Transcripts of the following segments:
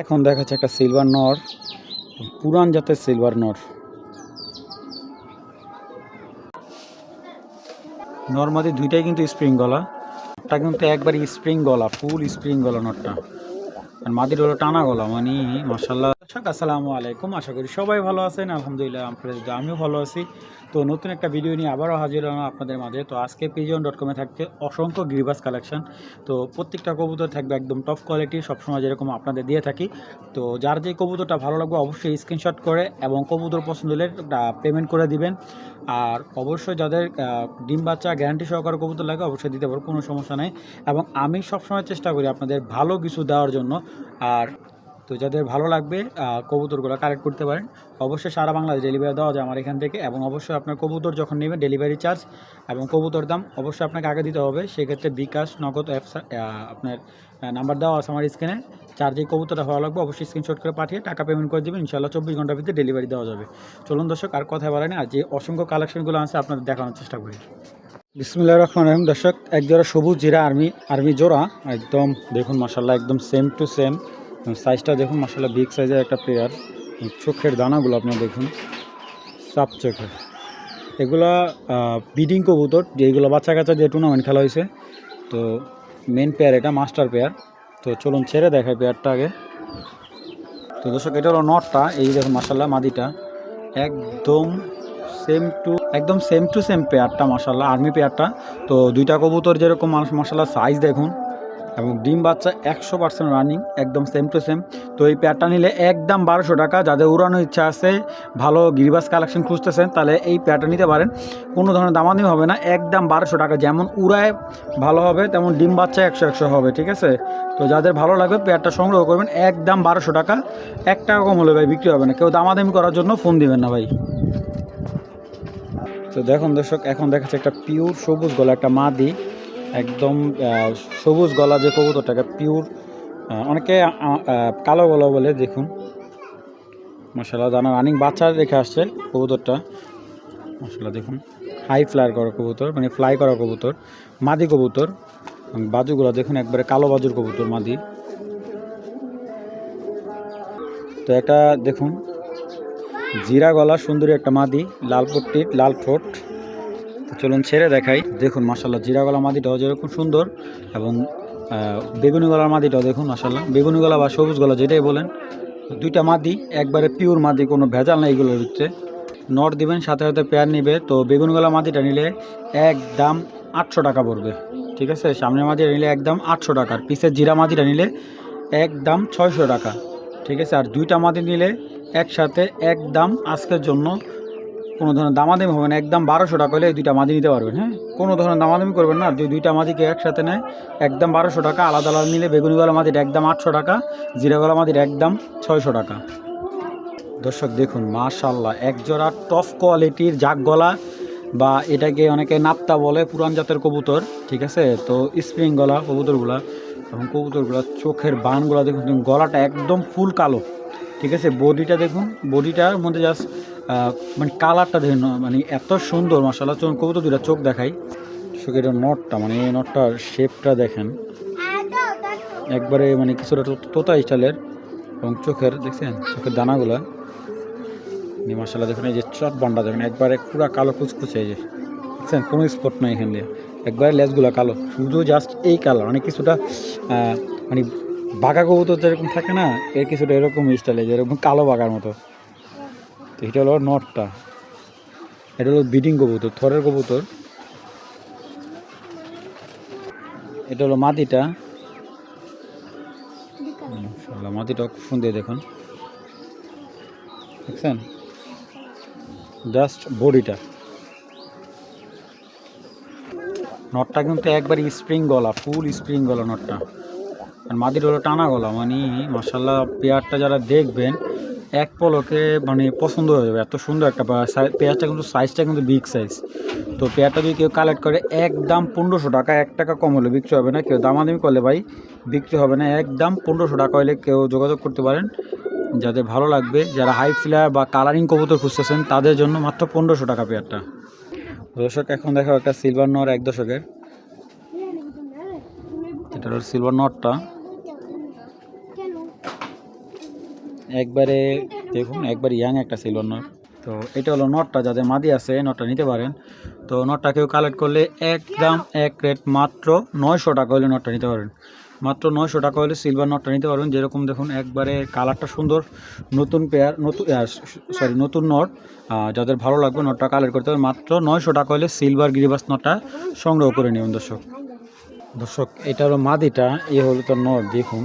এখন দেখাচ্ছে একটা সিলভার নর, পুরান জাতের সিলভার নর। নর্মালি দুইটাই কিন্তু স্প্রিং গলা, নটটা কিন্তু একবার স্প্রিং গলা, ফুল স্প্রিং গলা নটটা। আর মাদির হলো টানা গলা, মানে মাশাআল্লাহ। আসসালামু আলাইকুম, আশা করি সবাই ভালো আছেন। আলহামদুলিল্লাহ আমিও ভালো আছি। তো নতুন একটা ভিডিও নিয়ে আবারও হাজির হলাম আপনাদের মাঝে। তো আজকে pigeon.com-এ থাকছে অসংখ্য গিরিবাজ কালেকশন। তো প্রত্যেকটা কবুতর থাকবে একদম টপ কোয়ালিটি, সবসময় যেরকম আপনাদের দিয়ে থাকি। তো যার যে কবুতরটা ভালো লাগবে অবশ্যই স্ক্রিনশট করে এবং কবুতর পছন্দ হলে পেমেন্ট করে দিবেন। আর অবশ্যই যাদের ডিম বাচ্চা গ্যারান্টি সহকারে কবুতর লাগে অবশ্যই দিতে পারবো, কোনো সমস্যা নেই। এবং আমি সবসময় চেষ্টা করি আপনাদের ভালো কিছু দেওয়ার জন্য। আর তো যাদের ভালো লাগবে কবুতরগুলো কালেক্ট করতে পারেন। অবশ্যই সারা বাংলাদেশ ডেলিভারি দেওয়া যায় আমার এখান থেকে। এবং অবশ্যই আপনার কবুতর যখন নেবেন ডেলিভারি চার্জ এবং কবুতর দাম অবশ্যই আপনাকে আগে দিতে হবে। সেক্ষেত্রে বিকাশ, নগদ অ্যাপস আপনার নাম্বার দেওয়া আছে আমার স্ক্রিনে। যার যে কবুতরটা ভালো লাগবে অবশ্যই স্ক্রিনশট করে পাঠিয়ে টাকা পেমেন্ট করে দেবেন। ইনশাআল্লাহ 24 ঘন্টার ভিতরে ডেলিভারি দেওয়া যাবে। চলুন দর্শক, আর কথা বলে না, যে অসংখ্য কালেকশনগুলো আছে আপনাদের দেখানোর চেষ্টা করি। বিসমিল্লাহির রহমানির রহিম। দর্শক, এক জোড়া সবুজ জিরা আর্মি জোড়া, একদম দেখুন মাশাআল্লাহ, একদম সেম টু সেম। সাইজটা দেখুন মাশাআল্লাহ, বিগ সাইজের একটা পেয়ার। চোখের দানাগুলো আপনার দেখুন, সাপ চোখের। এগুলা ব্রিডিং কবুতর, যেগুলো বাচ্চা কাচ্চা দিয়ে টুর্নামেন্ট খেলা হয়েছে। তো মেন পেয়ার এটা, মাস্টার পেয়ার। তো চলুন ছেড়ে দেখায় পেয়ারটা আগে। তো দর্শক, এটা হলো নটটা, এই দেখুন মাশাআল্লাহ মাদিটা একদম সেম টু সেম পেয়ারটা মাশাআল্লাহ, আর্মি পেয়ারটা। তো দুইটা কবুতর যেরকম মানুষ মাশাআল্লাহ সাইজ দেখুন, এবং ডিম বাচ্চা 100% রানিং, একদম সেম টু সেম। তো এই পেয়ারটা নিলে একদম 1200 টাকা। যাদের উড়ানোর ইচ্ছা আছে, ভালো গিরিবাজ কালেকশন খুঁজতেছেন, তাহলে এই পেয়ারটা নিতে পারেন। কোনো ধরনের দামাদামি হবে না, একদম 1200 টাকা। যেমন উড়ায় ভালো হবে, তেমন ডিম বাচ্চা 100 হবে, ঠিক আছে। তো যাদের ভালো লাগবে পেয়ারটা সংগ্রহ করবেন, একদম 1200 টাকা। 1 টাকা কম হলে ভাই বিক্রি হবে না। কেউ দামাদামি করার জন্য ফোন দিবেন না ভাই। তো দেখুন দর্শক, এখন দেখাচ্ছে একটা পিওর সবুজ গলা একটা মাদি, একদম সবুজ গলা যে কবুতরটাকে পিওর, অনেকে কালো গলা বলে। দেখুন মাশাআল্লাহ, দানা রানিং বাচ্চা রেখে আসছে কবুতরটা মাশাআল্লাহ। দেখুন হাই ফ্লাই করা কবুতর, মানে ফ্লাই করা কবুতর, মাদি কবুতর। বাজুগুলো দেখুন একবারে কালো বাজুর কবুতর মাদি। তো একটা দেখুন জিরা গলা সুন্দরী একটা মাদি, লাল পট্টির, লাল ঠোঁট। তো চলুন ছেড়ে দেখাই। দেখুন মাশাআল্লাহ জিরা গলা মাদিটাও যেরকম সুন্দর, এবং বেগুনি গলার মাদিটাও দেখুন মাশাআল্লাহ, বেগুনি গলা বা সবুজ গলা যেটাই বলেন। দুইটা মাদি একবারে পিওর মাদি, কোনো ভেজাল নেই এগুলোর ভিতরে। নট দিবেন, সাথে সাথে পেয়ার নিবে। তো বেগুনি গলা মাদিটা নিলে একদম 800 টাকা পড়বে, ঠিক আছে। সামনের মাদিটা নিলে একদম 800 টাকার, পিসের জিরা মাদিটা নিলে একদম 600 টাকা, ঠিক আছে। আর দুইটা মাদি নিলে একসাথে একদম আজকের জন্য কোনো ধরনের দামাদামি হবে না, একদম 1200 টাকা হলে এই দুইটা মাদি নিতে পারবেন। হ্যাঁ, কোনো ধরনের দামাদামি করবেন না। যদি দুইটা মাদিকে একসাথে নেয় একদম 1200 টাকা। আলাদা আলাদা নিলে বেগুনি গলা মাদিটা একদম 800 টাকা, জিরা গলা মাদিটা একদম 600 টাকা। দর্শক দেখুন মাশাআল্লাহ, একজোড়া টপ কোয়ালিটির জাগ গলা, বা এটাকে অনেকে নাপ্তা বলে, পুরান জাতের কবুতর, ঠিক আছে। তো স্প্রিং গলা কবুতরগুলা, এবং কবুতরগুলা চোখের বানগুলা দেখুন, গলাটা একদম ফুল কালো, ঠিক আছে। বডিটা দেখুন, বডিটার মধ্যে জাস্ট মানে কালারটা দেখুন, মানে এত সুন্দর মাশাআল্লাহ। চলুন কবুতর দুইটা চোখ দেখাই। চোখের নটটা, মানে এই নটটার শেপটা দেখেন একবারে, মানে কিছুটা তোতা স্টাইলের। এবং চোখের দেখছেন, চোখের দানাগুলা মাশাআল্লাহ দেখুন। এই যে চট বান্ডা দেখুন একবারে পুরা কালো কুচকুচে, এই যে দেখছেন কোনো স্পট নাই এখান দিয়ে, একবারে লেজগুলা কালো, শুধু জাস্ট এই কালার, মানে কিছুটা মানে বাঘা কবুতর যেরকম থাকে না, এর কিছুটা এরকম স্টাইলে, যেরকম কালো বাঘার মতো। তো এটা হলো নটটা, এটা হলো ব্রিডিং কবুতর, থরের কবুতর। এটা হলো মাদিটা, মাশাআল্লাহ মাদিটা খুব সুন্দর দেখুন, দেখছেন জাস্ট বডিটা। নটটা কিন্তু একবার স্প্রিং গলা, ফুল স্প্রিং গলা নটটা। আর মাদির হলো টানা গলা, মানে মাশাআল্লাহ পেয়ারটা যারা দেখবেন এক পলকে মানে পছন্দ হয়ে যাবে, এত সুন্দর একটা পেয়ারটা। কিন্তু সাইজটা কিন্তু বিগ সাইজ। তো পেয়ারটা যদি কেউ কালেক্ট করে একদম 1500 টাকা, 1 টাকা কম হলে বিক্রি হবে না। কেউ দামাদামি করলে ভাই বিক্রি হবে না, একদম 1500 টাকা হলে কেউ যোগাযোগ করতে পারেন। যাদের ভালো লাগবে, যারা হাই ফ্লায়ার বা কালারিং কবুতর খুঁজতেছেন, তাদের জন্য মাত্র 1500 টাকা পেয়ারটা। দর্শক এখন দেখো একটা সিলভার নর 1 দশকের, এটা হলো সিলভার নটটা। একবারে দেখুন একবার ইয়াং একটা সিলভার নট। তো এটা হলো নটটা, যাদের মাদি আছে নটটা নিতে পারেন। তো নটটা কেউ কালেক্ট করলে একদম এক রেট মাত্র 900 টাকা হলে নটটা নিতে পারবেন। মাত্র 900 টাকা হলে সিলভার নটটা নিতে পারবেন। যেরকম দেখুন একবারে কালারটা সুন্দর, নতুন পেয়ার, নতুন নট। যাদের ভালো লাগবে নটটা কালেক্ট করতে হবে। মাত্র 900 টাকা হলে সিলভার গিরিবাস নটটা সংগ্রহ করে নেবেন দর্শক এটা হলো মাদিটা, এ হলো তার নট। দেখুন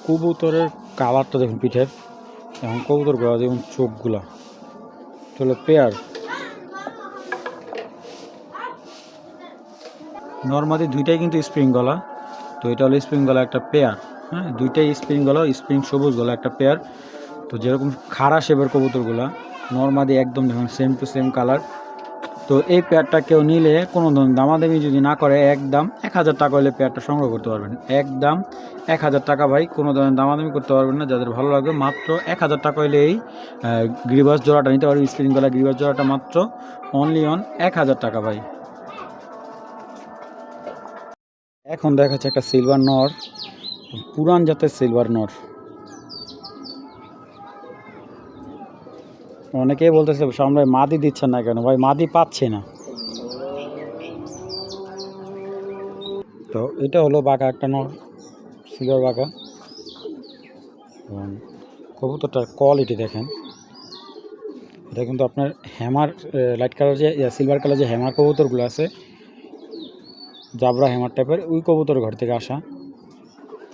কবুতরের কালারটা দেখুন পিঠের, এবং কবুতরগুলো দেখুন চোখগুলা, চলো পেয়ার। নর্মালি দুইটাই কিন্তু স্প্রিং গলা। তো এটা হলো স্প্রিং গলা একটা পেয়ার। হ্যাঁ, দুইটাই স্প্রিং গলা, স্প্রিং সবুজ গলা একটা পেয়ার। তো যেরকম খাড়া শেপের কবুতরগুলা নর্মালি একদম দেখুন সেম টু সেম কালার। তো এই পেয়ারটা কেউ নিলে কোনো ধরনের দামাদামি যদি না করে একদম 1000 টাকা হলে পেয়ারটা সংগ্রহ করতে পারবেন। একদম 1000 টাকা ভাই, কোনো ধরনের দামাদামি করতে পারবেন না। যাদের ভালো লাগবে মাত্র 1000 টাকা হলে এই গ্রিবাস জোড়াটা নিতে পারবেন। স্প্রিং গলা গ্রিবাস জোড়াটা মাত্র অনলি অন 1000 টাকা ভাই। এখন দেখাচ্ছে একটা সিলভার নর, পুরান জাতের সিলভার নর। অনেকেই বলতেছে সামনে মাদি দিচ্ছেন না কেন ভাই, মাদি পাচ্ছে না। তো এটা হলো বাঁকা একটা নর, সিলভার বাঁকা। এবং কবুতরটার কোয়ালিটি দেখেন, এটা কিন্তু আপনার হ্যামার লাইট কালার যে সিলভার কালার যে হ্যামার কবুতরগুলো আছে, জাবরা হ্যামার টাইপের, ওই কবুতর ঘর থেকে আসা।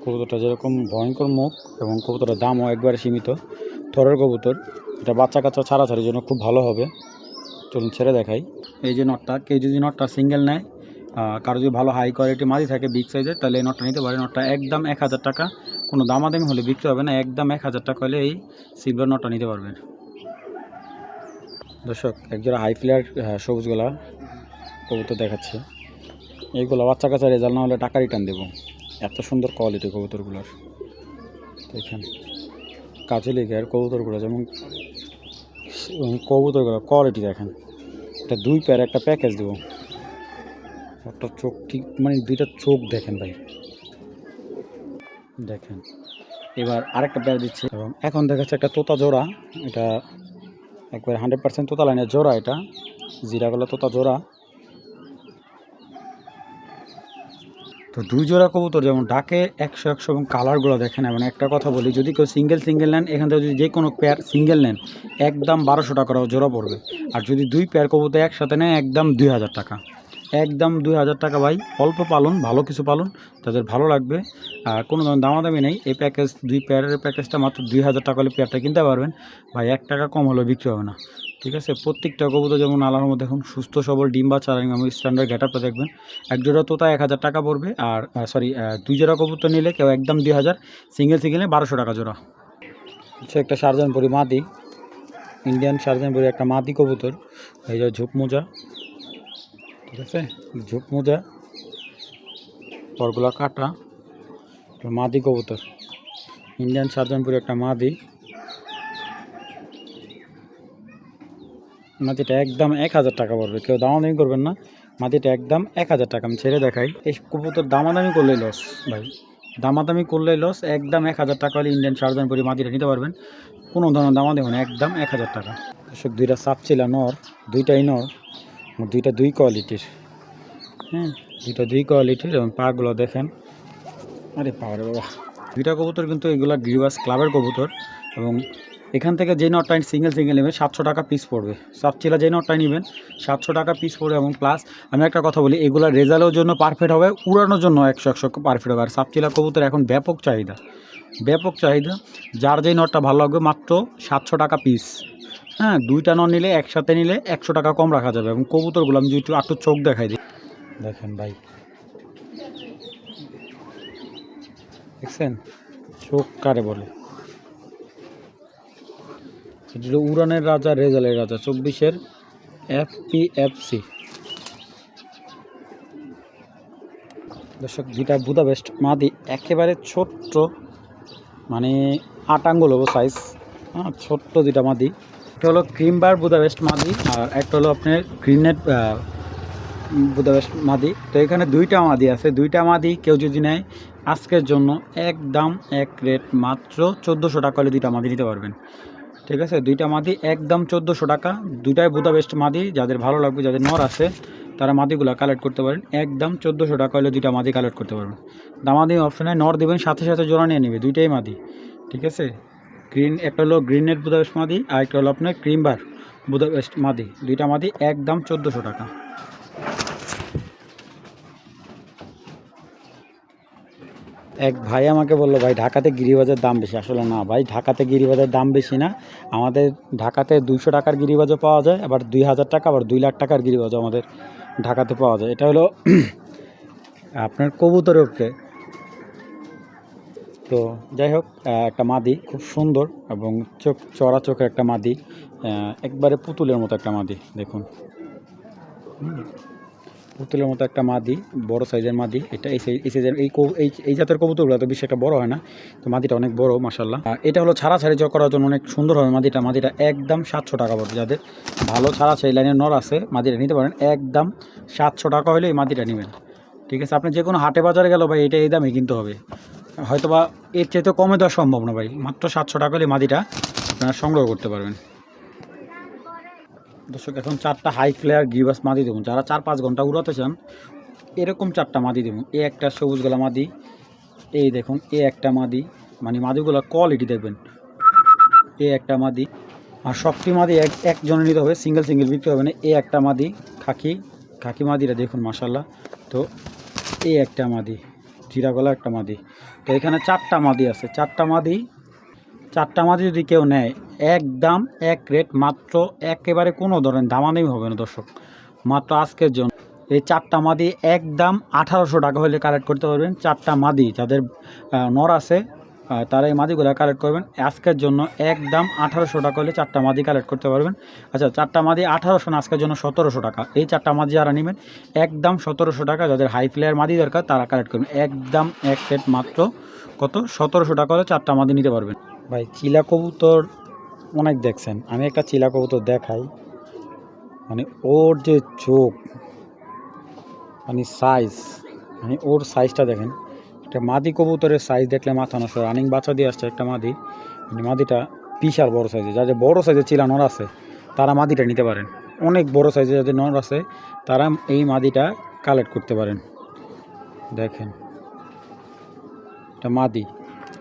কবুতরটা যেরকম ভয়ঙ্কর মুখ, এবং কবুতরের দামও একবারে সীমিত। থরের কবুতর, এটা বাচ্চা কাচ্চা ছাড়াছাড়ির জন্য খুব ভালো হবে। চলুন ছেড়ে দেখাই। এই যে নটটা, কেউ যদি নটটা সিঙ্গেল নেয়, কারো যদি ভালো হাই কোয়ালিটি মাদি থাকে বিগ সাইজের, তাহলে এই নটটা নিতে পারে। নটটা একদম 1000 টাকা, কোনো দামাদামি হলে বিক্রি হবে না। একদম 1000 টাকা হলে এই সিলভার নটটা নিতে পারবেন। দর্শক একজোড়া হাই ফ্লেয়ার সবুজ গোলা কবুতর দেখাচ্ছে। এইগুলো বাচ্চা কাচ্চা রেজাল্ট না হলে টাকা রিটার্ন দেবো। এত সুন্দর কোয়ালিটি কবুতরগুলোর দেখেন। কাজলি গের কবুতরগুলো যেমন, কবুতরগুলো কোয়ালিটি দেখেন। এটা 2 পেয়ার একটা প্যাকেজ দেবো। একটা চোখ ঠিক মানে দুইটা চোখ দেখেন ভাই, দেখেন। এবার আরেকটা পেয়ার দিচ্ছি। এবং এখন দেখাচ্ছে একটা তোতা জোড়া, এটা একবার 100% তোতা লাইনের জোড়া। এটা জিরাগলা তোতা জোড়া। তো 2 জোড়া কবুতর যেমন ডাকে 100 এবং কালারগুলো দেখেন। এবং একটা কথা বলি, যদি কেউ সিঙ্গেল নেন, এখান থেকে যদি যে কোনো পেয়ার সিঙ্গেল নেন একদম 1200 টাকা জোড়া পড়বে। আর যদি 2 পেয়ার কবুতর একসাথে নেয় একদম 2000 টাকা। একদম 2000 টাকা ভাই। অল্প পালন, ভালো কিছু পালন, তাদের ভালো লাগবে। আর কোনো ধরনের দামাদামি নেই। এই প্যাকেজ 2 পেয়ারের প্যাকেজটা মাত্র 2000 টাকা হলে পেয়ারটা কিনতে পারবেন ভাই। 1 টাকা কম হলেও বিক্রি হবে না, ঠিক আছে। প্রত্যেকটা কবুতর যেমন আল্লাহর মধ্যে দেখুন সুস্থ সবল ডিম বাচ্চা, এবং স্ট্যান্ডার্ড গেটআপটা দেখবেন। এক জোড়া তোতা 1000 টাকা পড়বে। আর 2 জোড়া কবুতর নিলে কেউ একদম 2000, সিঙ্গেল নিলে 1200 টাকা জোড়া। হচ্ছে একটা শারজানপুরি মাদি, ইন্ডিয়ান শারজানপুরি একটা মাদি কবুতর। এই যে ঝোপ মোজা, ঠিক আছে, ঝোপ মোজা, পরগুলা কাটা, মাদি কবুতর, ইন্ডিয়ান শারজানপুরি একটা মাদি। মাদিটা একদম 1000 টাকা পড়বে, কেউ দামাদামি করবেন না। মাদিটা একদম 1000 টাকা। আমি ছেড়ে দেখাই। এই কবুতর দামাদামি করলেই লস ভাই, দামাদামি করলেই লস। একদম 1000 টাকা হলে ইন্ডিয়ান শারজানপুরি মাদিটা নিতে পারবেন। কোনো ধরনের দামাদামি না, একদম 1000 টাকা। দর্শক 2টা সাপচিলা নর, দুইটাই নর, দুইটা 2 কোয়ালিটির। হ্যাঁ, দুইটা 2 কোয়ালিটির। এবং পাগুলো দেখেন, আরে পাওয়ারে বাবা। 2টা কবুতর কিন্তু এগুলা গ্রিবাস ক্লাবের কবুতর। এবং এখান থেকে যে নটটা সিঙ্গেল নেবেন 700 টাকা পিস পড়বে। সাপচিলা যে নটটাই নেবেন 700 টাকা পিস পড়বে। এবং প্লাস আমি একটা কথা বলি, এগুলা রেজাল্টের জন্য পারফেক্ট হবে, উড়ানোর জন্য 100 পারফেক্ট হবে। আর সাপচিলা কবুতর এখন ব্যাপক চাহিদা। যার যেই নটটা ভালো লাগবে মাত্র 700 টাকা পিস। হ্যাঁ, 2টা নট নিলে একসাথে নিলে 100 টাকা কম রাখা যাবে। এবং কবুতরগুলো আমি যদি একটু চোখ দেখাই দিই, দেখেন ভাই, দেখছেন চোখ কারে বলে। এটা উড়ানের রাজা, রেজাল্টের রাজা, 24-এর FPFC। দর্শক 2টা বুদাপেস্ট মাদি, একেবারে ছোট্ট, মানে 8 আঙ্গুল হবো সাইজ। হ্যাঁ, ছোট্ট 2টা মাদি। একটা হলো ক্রিমবার বুদাপেস্ট মাদি, আর একটা হলো আপনার গ্রিনেট বুদাপেস্ট মাদি। তো এখানে 2টা মাদি আছে। 2টা মাদি কেউ যদি নেয় আজকের জন্য একদম এক রেট মাত্র 1400 টাকা হলে দুইটা মাদি নিতে পারবেন। ঠিক আছে, দুইটা মাদি একদম 1400 টাকা। দুইটাই বুদা বেস্ট মাদি, যাদের ভালো লাগবে, যাদের নর আছে তারা মাদিগুলো কালেক্ট করতে পারেন। একদম 1400 টাকা হলে দুইটা মাদি কালেক্ট করতে পারবেন। দামাদি অপশনে নর দেবেন, সাথে সাথে জোড়া নিয়ে নেবে, দুইটাই মাদি। ঠিক আছে, গ্রিন একটা হলো গ্রিন নেট বুদা বেস্ট মাদি, আর একটা হলো আপনার ক্রিমবার বুদা বেস্ট মাদি। দুইটা মাদি একদম 1400 টাকা। এক ভাই আমাকে বললো, ভাই ঢাকাতে গিরিবাজের দাম বেশি। আসলে না ভাই, ঢাকাতে গিরিবাজের দাম বেশি না। আমাদের ঢাকাতে 200 টাকার গিরিবাজও পাওয়া যায়, আবার 2000 টাকা, আবার 2 লাখ টাকার গিরিবাজও আমাদের ঢাকাতে পাওয়া যায়। এটা হলো আপনার কবুতরের উপরে। তো যাই হোক, একটা মাদি খুব সুন্দর এবং চোখ চড়া চোখের একটা মাদি, একবারে পুতুলের মতো একটা মাদি। দেখুন, পুতুলের মতো একটা মাদি, বড় সাইজের মাদি। এটা এই সাইজের এই জাতের কবুতরগুলো তো বেশি একটা বড় হয় না, তো মাদিটা অনেক বড় মাশাল্লাহ। এটা হলো ছাড়াছাড়ি করার জন্য অনেক সুন্দর হবে মাদিটা একদম 700 টাকা পড়বে। যাদের ভালো ছাড়াছাড়ি লাইনের নর আছে মাদিটা নিতে পারেন, একদম 700 টাকা হলে এই মাদিটা নেবেন। ঠিক আছে, আপনি যে কোনো হাটে বাজারে গেল ভাই এটা এই দামে কিনতে হবে, হয়তো বা এর চাইতে কমে দেওয়া সম্ভব না ভাই। মাত্র 700 টাকা হলে মাদিটা আপনারা সংগ্রহ করতে পারবেন। দর্শক, এখন 4টা হাই ফ্লেয়ার গিরিবাজ মাদি দেবো। যারা 4-5 ঘন্টা উড়াতে চান এরকম 4টা মাদি দেবো। এই একটা সবুজ গলা মাদি, এই দেখুন এই একটা মাদি, মানে মাদিগুলো কোয়ালিটি দেখবেন। এই একটা মাদি, আর সবটি মাদি একজনে নিতে হবে, সিঙ্গেল বিক্রি হবে না। এই একটা মাদি খাকি মাদিটা দেখুন মাশাল্লাহ। তো এই একটা মাদি, জিরা গলা একটা মাদি। তো এখানে 4টা মাদি আছে। 4টা মাদি যদি কেউ নেয় একদম এক রেট মাত্র, একেবারে কোনো ধরনের দামাদামি হবে না দর্শক, মাত্র আজকের জন্য। এই 4টা মাদি একদম 1800 টাকা হলে কালেক্ট করতে পারবেন। 4টা মাদি যাদের নর আছে তারা এই মাদিগুলো কালেক্ট করবেন আজকের জন্য। একদম 1800 টাকা হলে 4টা মাদি কালেক্ট করতে পারবেন। আচ্ছা, 4টা মাদি 1800 না, আজকের জন্য 1700 টাকা। এই 4টা মাদি যারা নেবেন একদম 1700 টাকা। যাদের হাই ফ্লেয়ার মাদি দরকার তারা কালেক্ট করবেন। একদম এক রেট মাত্র কত, 1700 টাকা হলে 4টা মাদি নিতে পারবেন। ভাই চিলা কবুতর অনেক দেখছেন, আমি একটা চিলা কবুতর দেখাই। মানে ওর যে চোখ, মানে সাইজ, মানে ওর সাইজটা দেখেন। একটা মাদি কবুতরের সাইজ দেখলে মাথা নষ্ট। রানিং বাচ্চা দিয়ে আসছে একটা মাদি, মানে মাদিটা বিশাল বড় সাইজে। যাদের বড় সাইজের চিলা নর আছে তারা মাদিটা নিতে পারেন। অনেক বড় সাইজে যাদের নর আছে তারা এই মাদিটা কালেক্ট করতে পারেন। দেখেন এটা মাদি,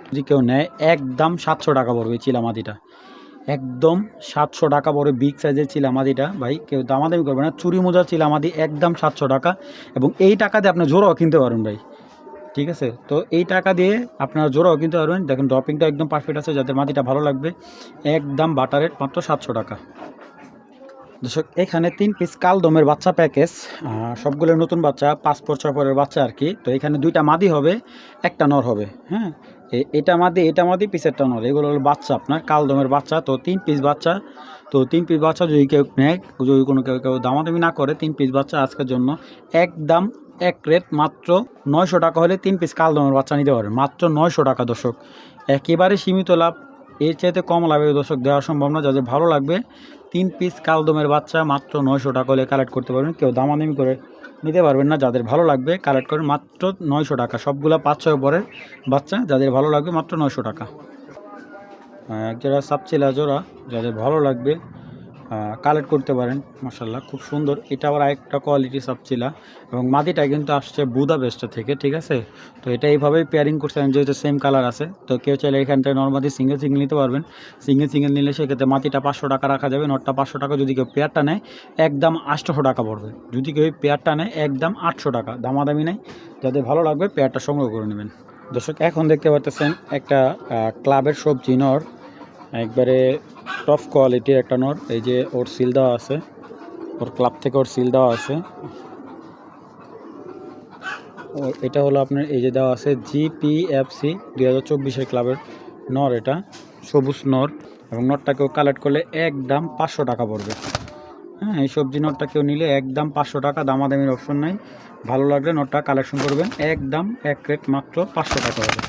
যদি কেউ নেয় একদম 700 টাকা পড়বে চিলা মাদিটা। একদম 700 টাকা পড়ে বিগ সাইজের চিলামাদিটা। ভাই কেউ দামাদামি করবে না। চুরি মোজার চিলামাদি একদম 700 টাকা, এবং এই টাকা দিয়ে আপনি জোড়াও কিনতে পারবেন ভাই। ঠিক আছে, তো এই টাকা দিয়ে আপনারা জোড়াও কিনতে পারবেন। দেখেন ড্রপিংটা একদম পারফেক্ট আছে, যাদের মাদিটা ভালো লাগবে একদম বাটার রেট মাত্র 700 টাকা। দর্শক, এখানে 3 পিস কালদমের বাচ্চা প্যাকেজ, সবগুলো নতুন বাচ্চা, 5 বছর পরের বাচ্চা আর কি। তো এখানে 2টা মাদি হবে, একটা নর হবে। হ্যাঁ, এটা মাদি পিসেরটা নর। এগুলো হলো বাচ্চা আপনার কালদমের বাচ্চা। তো 3 পিস বাচ্চা, তো 3 পিস বাচ্চা যদি কেউ নেয়, যদি কোনো কেউ দামাদামি না করে, 3 পিস বাচ্চা আজকের জন্য একদম এক রেট মাত্র 900 টাকা হলে 3 পিস কালদমের বাচ্চা নিতে পারবেন। মাত্র 900 টাকা দর্শক, একেবারে সীমিত লাভ। এর চাইতে কম লাভে দর্শক দেওয়া সম্ভব না। যাদের ভালো লাগবে 3 পিস কালদমের বাচ্চা মাত্র 900 টাকা হলে কালেক্ট করতে পারবেন। কেউ দামাদামি করে নিতে পারবেন না। যাদের ভালো লাগবে কালেক্ট করেন মাত্র 900 টাকা। সবগুলা 5-6 পরের বাচ্চা, যাদের ভালো লাগবে মাত্র 900 টাকা। এক জোড়া সাপচিলা জোড়া, যাদের ভালো লাগবে কালেক্ট করতে পারেন। মাশাল্লাহ খুব সুন্দর। এটা আবার আরেকটা কোয়ালিটি সাপচিলা, এবং মাদিটা কিন্তু আসছে বুদাপেস্ট থেকে। ঠিক আছে, তো এটা এইভাবেই পেয়ারিং করছে, যেহেতু সেম কালার আছে। তো কেউ চাইলে এখান থেকে নর্মালি সিঙ্গেল নিতে পারবেন। সিঙ্গেল নিলে সেক্ষেত্রে মাটিটা 500 টাকা রাখা যাবে, নটটা 500 টাকা। যদি কেউ পেয়ারটা নেয় একদম 800 টাকা পড়বে। যদি কেউ পেয়ারটা নেয় একদম 800 টাকা, দামাদামি নেই। যাদের ভালো লাগবে পেয়ারটা সংগ্রহ করে নেবেন। দর্শক, এখন দেখতে পাচ্ছেন একটা ক্লাবের সবজি নর, একবারে টপ কোয়ালিটির একটা নর। এই যে ওর সিল দেওয়া আছে, ওর ক্লাব থেকে ওর সিল দেওয়া আছে। এটা হলো আপনার এই যে দেওয়া আছে GPFC 2024-এর ক্লাবের নর। এটা সবুজ নর, এবং নরটা কেউ কালেক্ট করলে একদম 500 টাকা পড়বে। হ্যাঁ, এই সবজি নরটা কেউ নিলে একদম 500 টাকা, দামাদামির অপশন নাই। ভালো লাগলে নরটা কালেকশন করবেন, একদম এক রেট মাত্র 500 টাকা হবে।